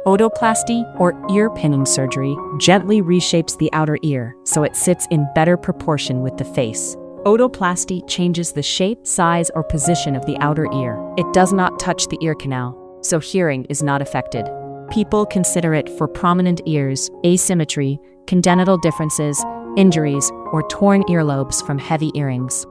Otoplasty, or ear pinning surgery, gently reshapes the outer ear so it sits in better proportion with the face. Otoplasty changes the shape, size, or position of the outer ear. It does not touch the ear canal, so hearing is not affected. People consider it for prominent ears, asymmetry, congenital differences, injuries, or torn earlobes from heavy earrings.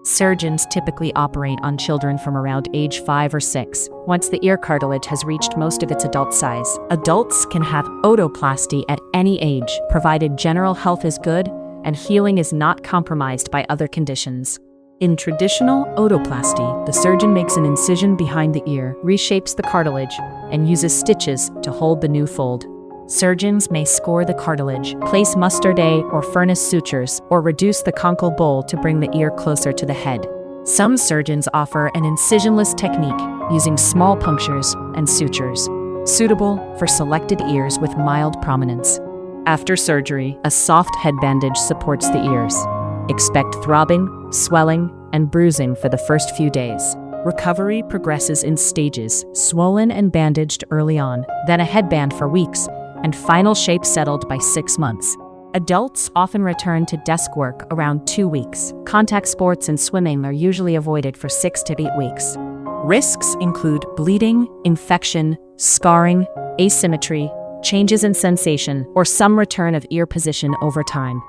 Surgeons typically operate on children from around age 5 or 6, once the ear cartilage has reached most of its adult size. Adults can have otoplasty at any age, provided general health is good and healing is not compromised by other conditions. In traditional otoplasty, the surgeon makes an incision behind the ear, reshapes the cartilage, and uses stitches to hold the new fold. Surgeons may score the cartilage, place mustard A or furnace sutures, or reduce the conchal bowl to bring the ear closer to the head. Some surgeons offer an incisionless technique using small punctures and sutures, suitable for selected ears with mild prominence. After surgery, a soft head bandage supports the ears. Expect throbbing, swelling, and bruising for the first few days. Recovery progresses in stages, swollen and bandaged early on, then a headband for weeks, and final shape settled by 6 months. Adults often return to desk work around 2 weeks. Contact sports and swimming are usually avoided for 6 to 8 weeks. Risks include bleeding, infection, scarring, asymmetry, changes in sensation, or some return of ear position over time.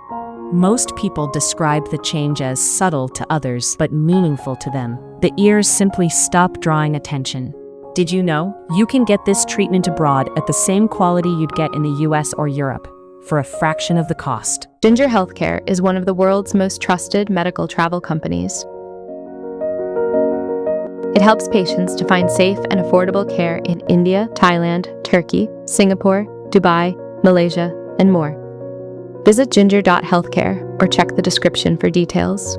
Most people describe the change as subtle to others but meaningful to them. The ears simply stop drawing attention. Did you know? You can get this treatment abroad at the same quality you'd get in the US or Europe, for a fraction of the cost. Ginger Healthcare is one of the world's most trusted medical travel companies. It helps patients to find safe and affordable care in India, Thailand, Turkey, Singapore, Dubai, Malaysia, and more. Visit ginger.healthcare or check the description for details.